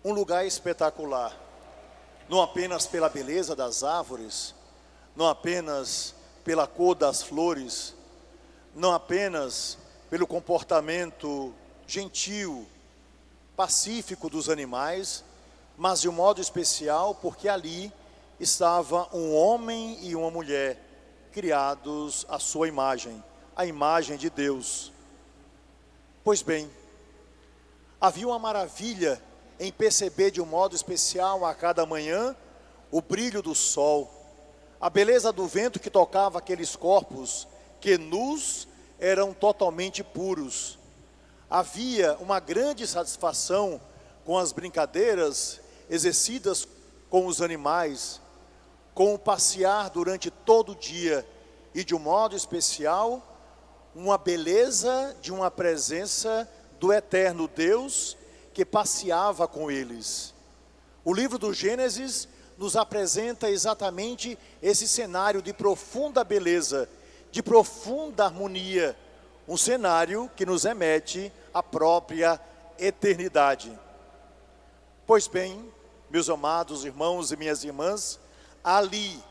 um lugar espetacular, não apenas pela beleza das árvores, não apenas pela cor das flores, não apenas pelo comportamento gentil, pacífico dos animais, mas de um modo especial porque ali estava um homem e uma mulher criados à sua imagem, a imagem de Deus. Pois bem, havia uma maravilha em perceber de um modo especial a cada manhã o brilho do sol, a beleza do vento que tocava aqueles corpos que nus eram totalmente puros. Havia uma grande satisfação com as brincadeiras exercidas com os animais, com o passear durante todo o dia e de um modo especial, uma beleza de uma presença do eterno Deus que passeava com eles. O livro do Gênesis nos apresenta exatamente esse cenário de profunda beleza, de profunda harmonia, um cenário que nos remete à própria eternidade. Pois bem, meus amados irmãos e minhas irmãs, ali,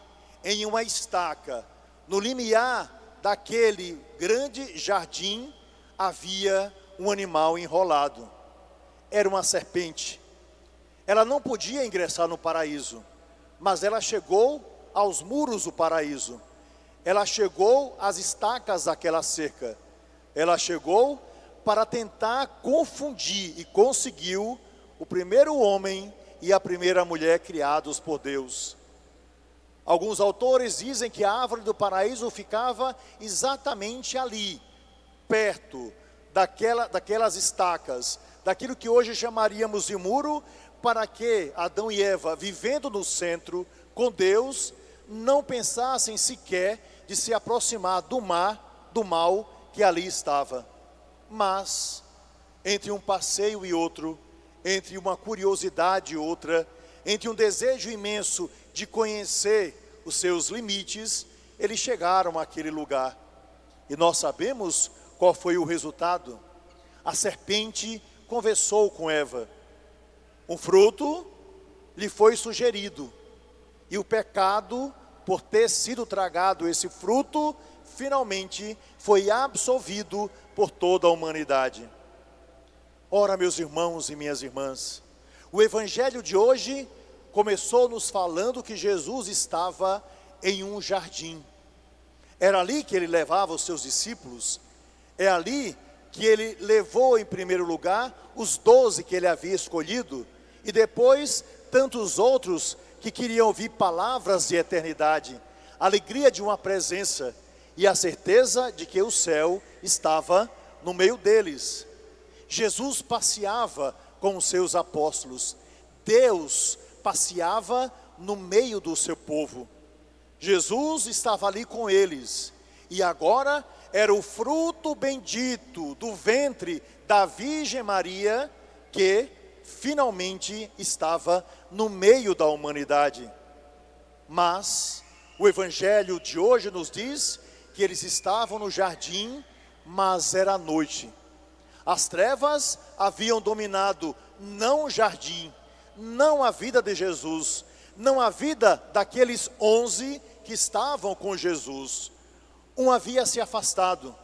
em uma estaca, no limiar daquele grande jardim, havia um animal enrolado. Era uma serpente. Ela não podia ingressar no paraíso, mas ela chegou aos muros do paraíso. Ela chegou às estacas daquela cerca. Ela chegou para tentar confundir e conseguiu o primeiro homem e a primeira mulher criados por Deus. Alguns autores dizem que a árvore do paraíso ficava exatamente ali, perto daquelas estacas, daquilo que hoje chamaríamos de muro, para que Adão e Eva, vivendo no centro com Deus, não pensassem sequer de se aproximar do mal que ali estava. Mas, entre um passeio e outro, entre uma curiosidade e outra, entre um desejo imenso de conhecer os seus limites, eles chegaram àquele lugar. E nós sabemos qual foi o resultado. A serpente conversou com Eva. Um fruto lhe foi sugerido. E o pecado, por ter sido tragado esse fruto, finalmente foi absolvido por toda a humanidade. Ora, meus irmãos e minhas irmãs, o evangelho de hoje começou nos falando que Jesus estava em um jardim. Era ali que ele levava os seus discípulos. É ali que ele levou em primeiro lugar os 12 que ele havia escolhido. E depois tantos outros que queriam ouvir palavras de eternidade. A alegria de uma presença e a certeza de que o céu estava no meio deles. Jesus passeava com os seus apóstolos. Deus passeava no meio do seu povo. Jesus estava ali com eles. E agora era o fruto bendito do ventre da Virgem Maria que finalmente estava no meio da humanidade. Mas o evangelho de hoje nos diz que eles estavam no jardim, mas era noite. As trevas haviam dominado não o jardim, não a vida de Jesus, não a vida daqueles 11 que estavam com Jesus. Um havia se afastado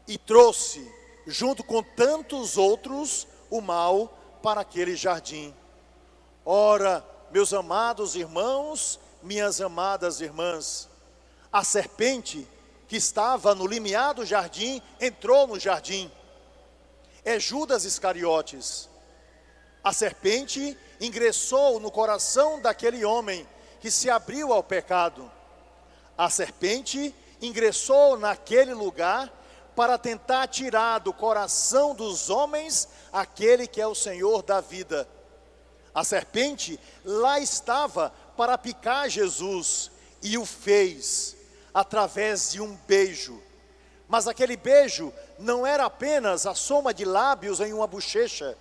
e trouxe, junto com tantos outros, o mal para aquele jardim. Ora, meus amados irmãos, minhas amadas irmãs, a serpente que estava no limiar do jardim, entrou no jardim. É Judas Iscariotes. A serpente ingressou no coração daquele homem que se abriu ao pecado. A serpente ingressou naquele lugar para tentar tirar do coração dos homens aquele que é o Senhor da vida. A serpente lá estava para picar Jesus e o fez através de um beijo. Mas aquele beijo não era apenas a soma de lábios em uma bochecha.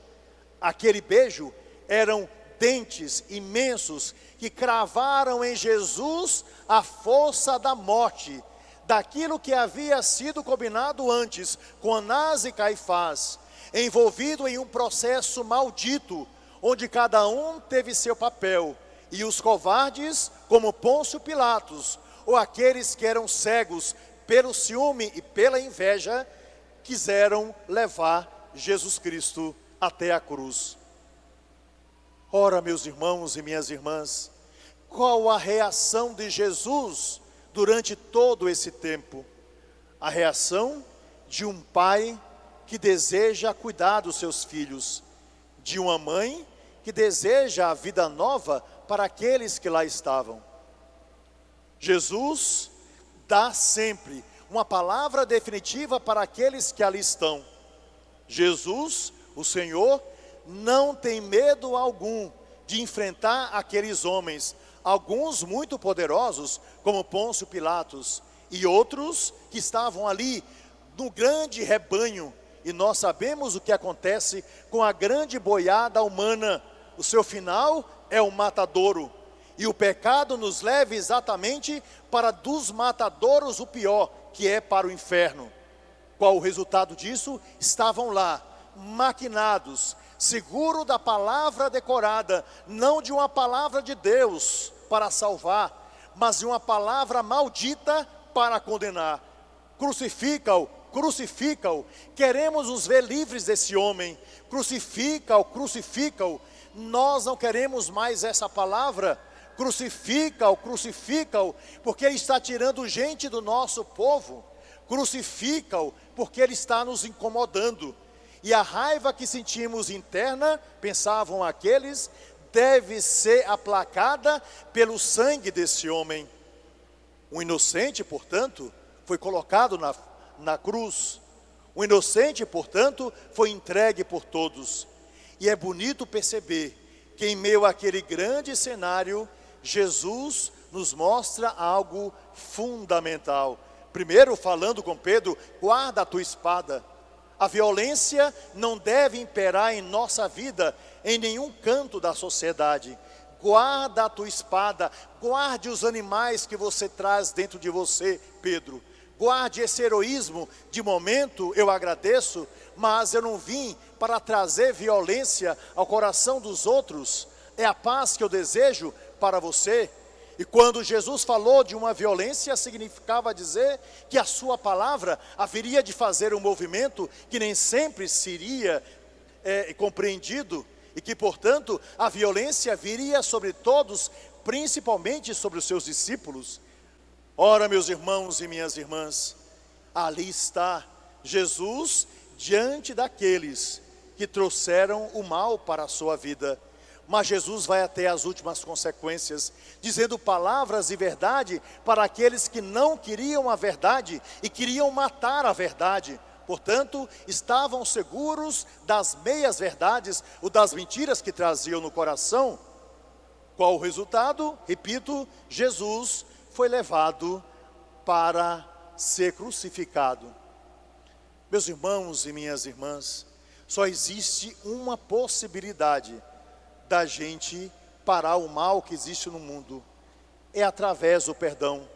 Aquele beijo eram dentes imensos que cravaram em Jesus a força da morte, daquilo que havia sido combinado antes com Anás e Caifás, envolvido em um processo maldito, onde cada um teve seu papel, e os covardes, como Pôncio Pilatos, ou aqueles que eram cegos pelo ciúme e pela inveja, quiseram levar Jesus Cristo até a cruz. Ora, meus irmãos e minhas irmãs, qual a reação de Jesus durante todo esse tempo? A reação de um pai que deseja cuidar dos seus filhos, de uma mãe que deseja a vida nova para aqueles que lá estavam. Jesus dá sempre uma palavra definitiva para aqueles que ali estão. Jesus, o Senhor, não tem medo algum de enfrentar aqueles homens, alguns muito poderosos, como Pôncio Pilatos, e outros que estavam ali no grande rebanho. E nós sabemos o que acontece com a grande boiada humana. O seu final é o matadouro. E o pecado nos leva exatamente para dos matadouros o pior, que é para o inferno. Qual o resultado disso? Estavam lá, maquinados, seguro da palavra decorada, não de uma palavra de Deus para salvar, mas de uma palavra maldita para condenar. Crucifica-o, crucifica-o. Queremos nos ver livres desse homem. Crucifica-o, crucifica-o. Nós não queremos mais essa palavra. Crucifica-o, crucifica-o, porque ele está tirando gente do nosso povo. Crucifica-o, porque ele está nos incomodando. E a raiva que sentimos interna, pensavam aqueles, deve ser aplacada pelo sangue desse homem. O inocente, portanto, foi colocado na cruz. O inocente, portanto, foi entregue por todos. E é bonito perceber que em meio àquele grande cenário, Jesus nos mostra algo fundamental. Primeiro, falando com Pedro, guarda a tua espada. A violência não deve imperar em nossa vida, em nenhum canto da sociedade. Guarda a tua espada, guarde os animais que você traz dentro de você, Pedro. Guarde esse heroísmo. De momento eu agradeço, mas eu não vim para trazer violência ao coração dos outros. É a paz que eu desejo para você. E quando Jesus falou de uma violência, significava dizer que a sua palavra haveria de fazer um movimento que nem sempre seria compreendido, e que, portanto, a violência viria sobre todos, principalmente sobre os seus discípulos. Ora, meus irmãos e minhas irmãs, ali está Jesus diante daqueles que trouxeram o mal para a sua vida. Mas Jesus vai até as últimas consequências, dizendo palavras de verdade para aqueles que não queriam a verdade e queriam matar a verdade. Portanto, estavam seguros das meias verdades ou das mentiras que traziam no coração. Qual o resultado? Repito, Jesus foi levado para ser crucificado. Meus irmãos e minhas irmãs, só existe uma possibilidade da gente parar o mal que existe no mundo, é através do perdão.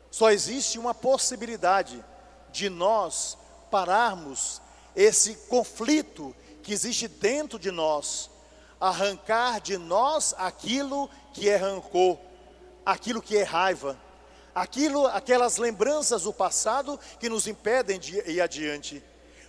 Só existe uma possibilidade de nós pararmos esse conflito que existe dentro de nós, arrancar de nós aquilo que é rancor, aquilo que é raiva, aquelas lembranças do passado que nos impedem de ir adiante.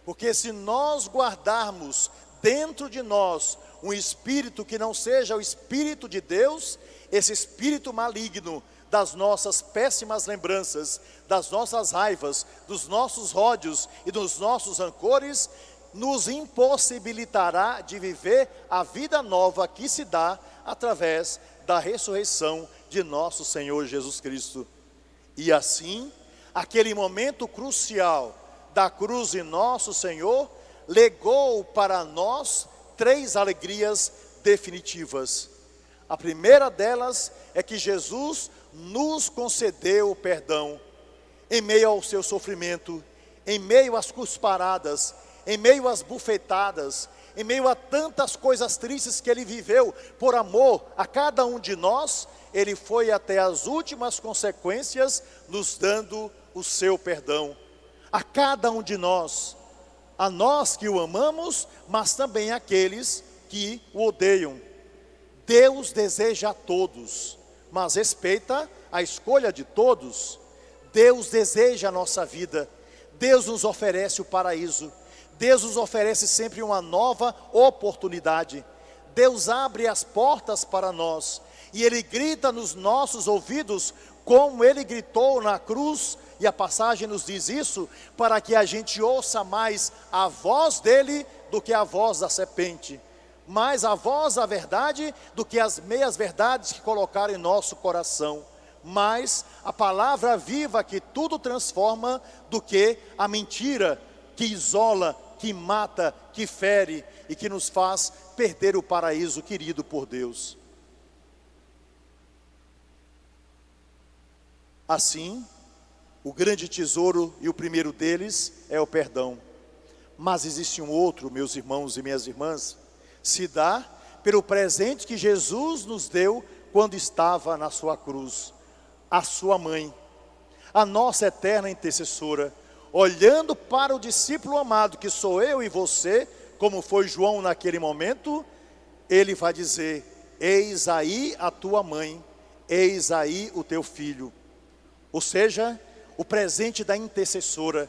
Porque se nós guardarmos dentro de nós um espírito que não seja o Espírito de Deus, esse espírito maligno das nossas péssimas lembranças, das nossas raivas, dos nossos ódios e dos nossos rancores, nos impossibilitará de viver a vida nova que se dá através da ressurreição de nosso Senhor Jesus Cristo. E assim, aquele momento crucial da cruz de nosso Senhor legou para nós 3 alegrias definitivas. A primeira delas é que Jesus nos concedeu o perdão em meio ao seu sofrimento, em meio às cusparadas, em meio às bufetadas, em meio a tantas coisas tristes que ele viveu. Por amor a cada um de nós, ele foi até as últimas consequências, nos dando o seu perdão. A cada um de nós, a nós que o amamos, mas também àqueles que o odeiam. Deus deseja a todos, mas respeita a escolha de todos. Deus deseja a nossa vida. Deus nos oferece o paraíso. Deus nos oferece sempre uma nova oportunidade. Deus abre as portas para nós. E Ele grita nos nossos ouvidos, como Ele gritou na cruz. E a passagem nos diz isso, para que a gente ouça mais a voz dEle do que a voz da serpente. Mais a voz da verdade do que as meias verdades que colocaram em nosso coração. Mais a palavra viva que tudo transforma do que a mentira que isola, que mata, que fere e que nos faz perder o paraíso querido por Deus. Assim, o grande tesouro e o primeiro deles é o perdão. Mas existe um outro, meus irmãos e minhas irmãs, se dá pelo presente que Jesus nos deu quando estava na sua cruz. A sua mãe, a nossa eterna intercessora, olhando para o discípulo amado, que sou eu e você, como foi João naquele momento, ele vai dizer: eis aí a tua mãe, eis aí o teu filho. Ou seja, o presente da intercessora,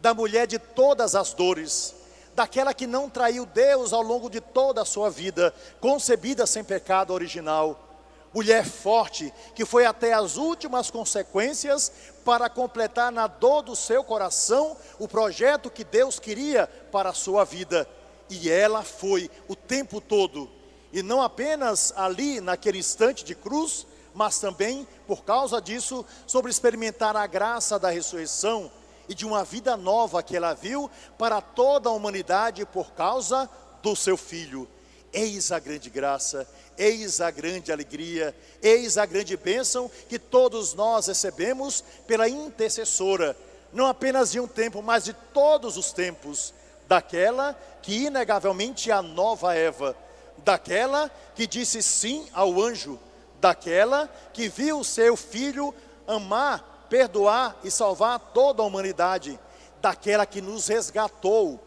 da mulher de todas as dores, daquela que não traiu Deus ao longo de toda a sua vida, concebida sem pecado original. Mulher forte, que foi até as últimas consequências para completar na dor do seu coração o projeto que Deus queria para a sua vida. E ela foi o tempo todo, e não apenas ali naquele instante de cruz, mas também por causa disso, sobre experimentar a graça da ressurreição e de uma vida nova que ela viu para toda a humanidade por causa do seu Filho. Eis a grande graça, eis a grande alegria, eis a grande bênção que todos nós recebemos pela intercessora, não apenas de um tempo, mas de todos os tempos, daquela que inegavelmente é a nova Eva, daquela que disse sim ao anjo, daquela que viu seu Filho amar, perdoar e salvar toda a humanidade, daquela que nos resgatou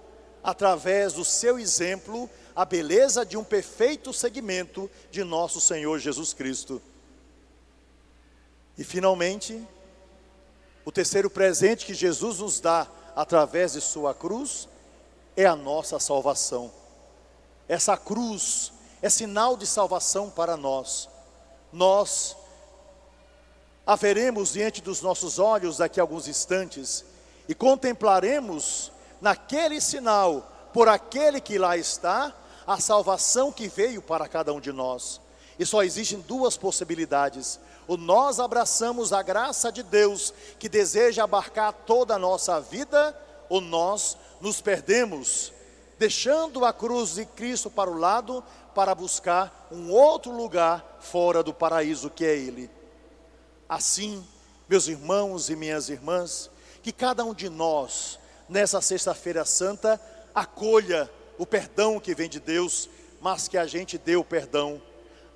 através do seu exemplo, a beleza de um perfeito seguimento de nosso Senhor Jesus Cristo. E finalmente, o terceiro presente que Jesus nos dá através de sua cruz é a nossa salvação. Essa cruz é sinal de salvação para nós. Nós a veremos diante dos nossos olhos daqui a alguns instantes e contemplaremos naquele sinal, por aquele que lá está, a salvação que veio para cada um de nós. E só existem duas possibilidades: ou nós abraçamos a graça de Deus que deseja abarcar toda a nossa vida, ou nós nos perdemos, deixando a cruz de Cristo para o lado, para buscar um outro lugar fora do paraíso que é Ele. Assim, meus irmãos e minhas irmãs, que cada um de nós, nessa sexta-feira santa, acolha o perdão que vem de Deus, mas que a gente dê o perdão.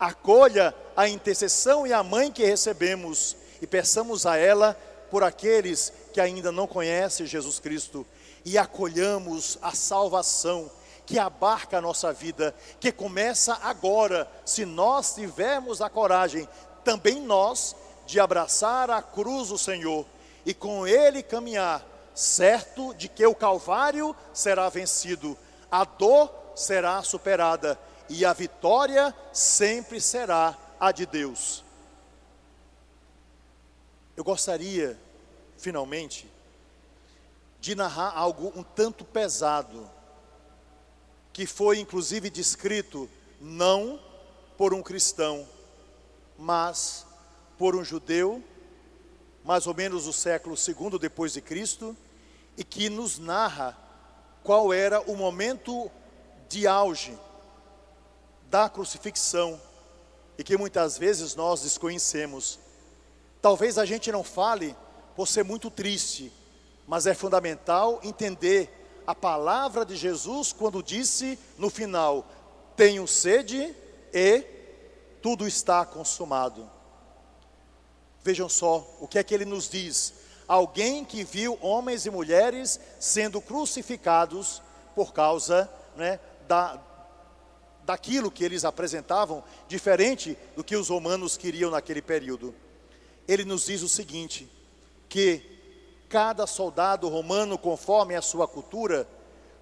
Acolha a intercessão e a mãe que recebemos e peçamos a ela por aqueles que ainda não conhecem Jesus Cristo, e acolhamos a salvação que abarca a nossa vida, que começa agora, se nós tivermos a coragem, também nós, de abraçar a cruz do Senhor e com Ele caminhar, certo de que o Calvário será vencido, a dor será superada e a vitória sempre será a de Deus. Eu gostaria, finalmente, de narrar algo um tanto pesado, que foi inclusive descrito não por um cristão, mas por um judeu, mais ou menos do século II depois de Cristo, e que nos narra qual era o momento de auge da crucifixão, e que muitas vezes nós desconhecemos. Talvez a gente não fale por ser muito triste, mas é fundamental entender a palavra de Jesus quando disse no final: tenho sede e tudo está consumado. Vejam só o que é que ele nos diz: alguém que viu homens e mulheres sendo crucificados por causa, daquilo que eles apresentavam, diferente do que os romanos queriam naquele período. Ele nos diz o seguinte, que cada soldado romano, conforme a sua cultura,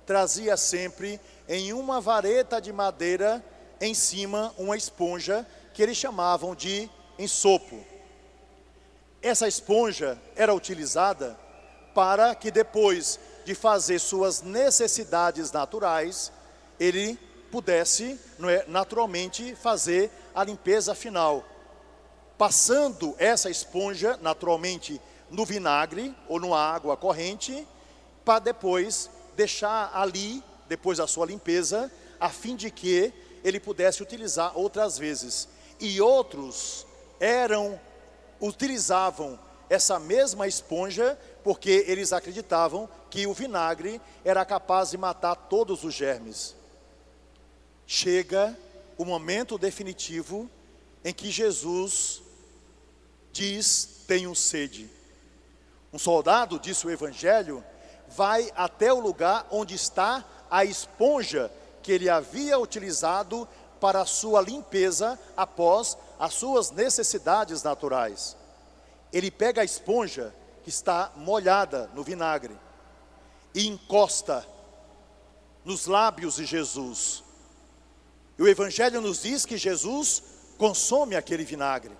trazia sempre em uma vareta de madeira, em cima uma esponja, que eles chamavam de ensopo. Essa esponja era utilizada para que depois de fazer suas necessidades naturais, ele pudesse, naturalmente, fazer a limpeza final. Passando essa esponja, naturalmente, no vinagre ou numa água corrente, para depois deixar ali, depois da sua limpeza, a fim de que ele pudesse utilizar outras vezes. E outros utilizavam essa mesma esponja, porque eles acreditavam que o vinagre era capaz de matar todos os germes. Chega o momento definitivo em que Jesus diz, tenho sede. Um soldado, disse o Evangelho, vai até o lugar onde está a esponja que ele havia utilizado para a sua limpeza após as suas necessidades naturais. Ele pega a esponja que está molhada no vinagre e encosta nos lábios de Jesus. E o Evangelho nos diz que Jesus consome aquele vinagre.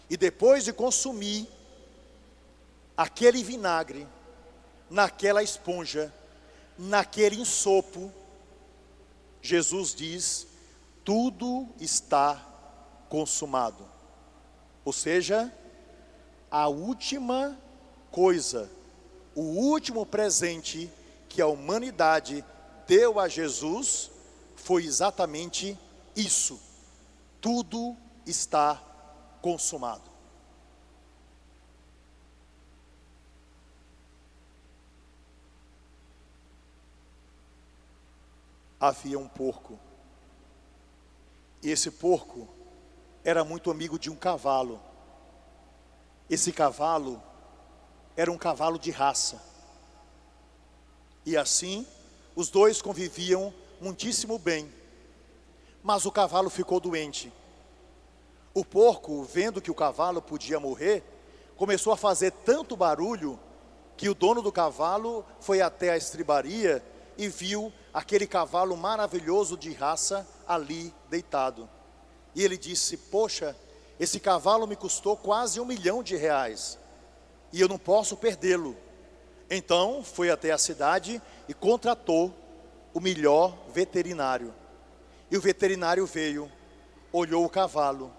E depois de consumir aquele vinagre, naquela esponja, naquele ensopo, Jesus diz, tudo está consumado. Ou seja, a última coisa, o último presente que a humanidade deu a Jesus foi exatamente isso. Tudo está consumado. Havia um porco. E esse porco era muito amigo de um cavalo. Esse cavalo era um cavalo de raça. E assim, os dois conviviam muitíssimo bem. Mas o cavalo ficou doente. O porco, vendo que o cavalo podia morrer, começou a fazer tanto barulho que o dono do cavalo foi até a estribaria e viu aquele cavalo maravilhoso de raça ali deitado. E ele disse, poxa, esse cavalo me custou quase R$1 milhão e eu não posso perdê-lo. Então foi até a cidade e contratou o melhor veterinário. E o veterinário veio, olhou o cavalo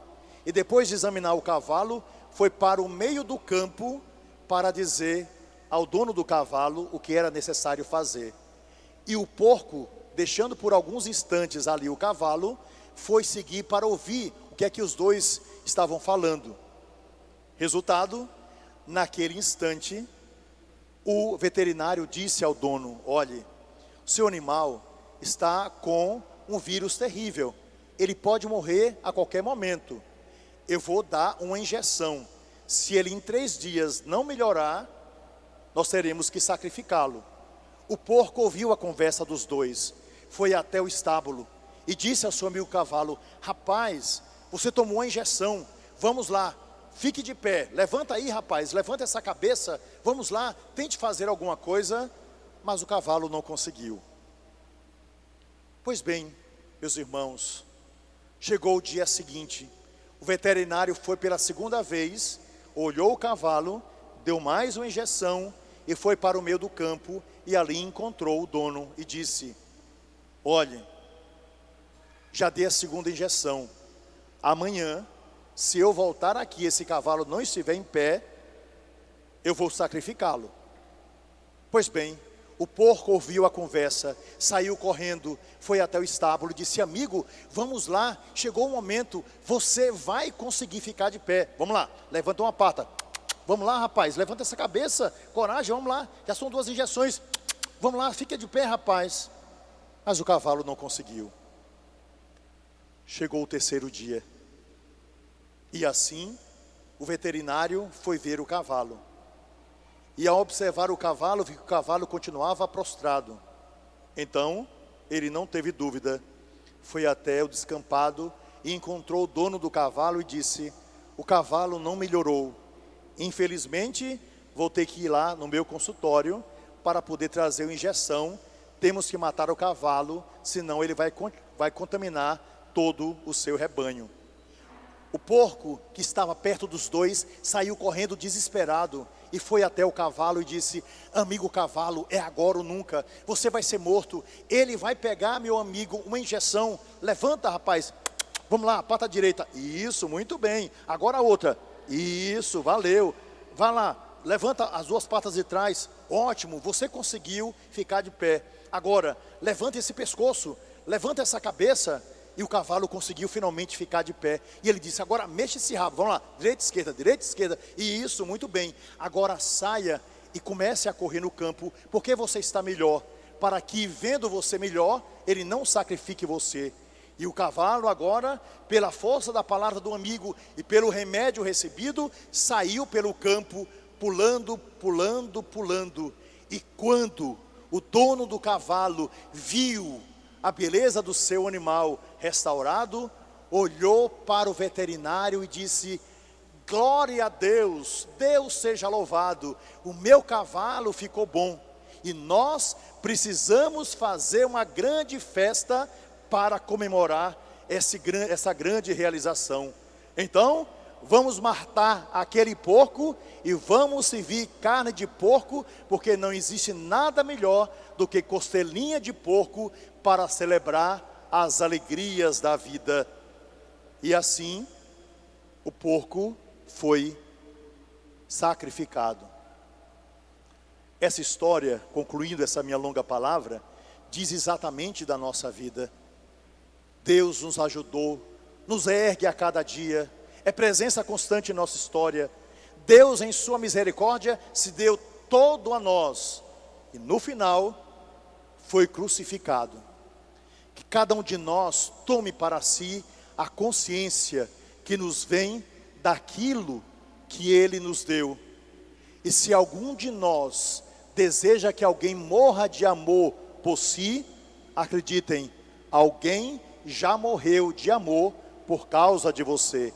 e depois de examinar o cavalo, foi para o meio do campo para dizer ao dono do cavalo o que era necessário fazer. E o porco, deixando por alguns instantes ali o cavalo, foi seguir para ouvir o que é que os dois estavam falando. Resultado, naquele instante, o veterinário disse ao dono, olhe, seu animal está com um vírus terrível, ele pode morrer a qualquer momento, eu vou dar uma injeção, se ele em 3 dias não melhorar, nós teremos que sacrificá-lo. O porco ouviu a conversa dos dois, foi até o estábulo e disse ao seu amigo cavalo, rapaz, você tomou a injeção, vamos lá, fique de pé, levanta aí rapaz, levanta essa cabeça, vamos lá, tente fazer alguma coisa. Mas o cavalo não conseguiu. Pois bem, meus irmãos, chegou o dia seguinte, o veterinário foi pela segunda vez, olhou o cavalo, deu mais uma injeção e foi para o meio do campo e ali encontrou o dono e disse, olhe, já dei a segunda injeção, amanhã, se eu voltar aqui e esse cavalo não estiver em pé, eu vou sacrificá-lo. Pois bem, o porco ouviu a conversa, saiu correndo, foi até o estábulo e disse, amigo, vamos lá, chegou o momento, você vai conseguir ficar de pé, vamos lá, levanta uma pata, vamos lá rapaz, levanta essa cabeça, coragem, vamos lá, já são 2 injeções, vamos lá, fica de pé rapaz. Mas o cavalo não conseguiu. Chegou o 3º dia, e assim, o veterinário foi ver o cavalo. E ao observar o cavalo, viu que o cavalo continuava prostrado. Então, ele não teve dúvida, foi até o descampado e encontrou o dono do cavalo e disse: o cavalo não melhorou. Infelizmente, vou ter que ir lá no meu consultório para poder trazer uma injeção. Temos que matar o cavalo, senão ele vai contaminar todo o seu rebanho. O porco, que estava perto dos dois, saiu correndo desesperado e foi até o cavalo e disse: amigo cavalo, é agora ou nunca, você vai ser morto. Ele vai pegar, meu amigo, uma injeção. Levanta, rapaz, vamos lá, pata direita. Isso, muito bem. Agora a outra. Isso, valeu. Vai lá, levanta as duas patas de trás. Ótimo, você conseguiu ficar de pé. Agora, levanta esse pescoço, levanta essa cabeça. E o cavalo conseguiu finalmente ficar de pé. E ele disse: agora mexa esse rabo, vamos lá, direita, esquerda. E isso, muito bem. Agora saia e comece a correr no campo, porque você está melhor, para que, vendo você melhor, ele não sacrifique você. E o cavalo agora, pela força da palavra do amigo e pelo remédio recebido, saiu pelo campo, pulando, pulando, pulando. E quando o dono do cavalo viu a beleza do seu animal restaurado, olhou para o veterinário e disse: glória a Deus, Deus seja louvado, o meu cavalo ficou bom. E nós precisamos fazer uma grande festa para comemorar essa grande realização. Então, vamos matar aquele porco e vamos servir carne de porco, porque não existe nada melhor do que costelinha de porco para celebrar as alegrias da vida. E assim, o porco foi sacrificado. Essa história, concluindo essa minha longa palavra, diz exatamente da nossa vida. Deus nos ajudou, nos ergue a cada dia, é presença constante em nossa história. Deus, em sua misericórdia, se deu todo a nós, e no final, foi crucificado. Que cada um de nós tome para si a consciência que nos vem daquilo que Ele nos deu. E se algum de nós deseja que alguém morra de amor por si, acreditem, alguém já morreu de amor por causa de você.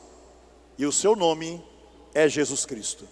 E o seu nome é Jesus Cristo.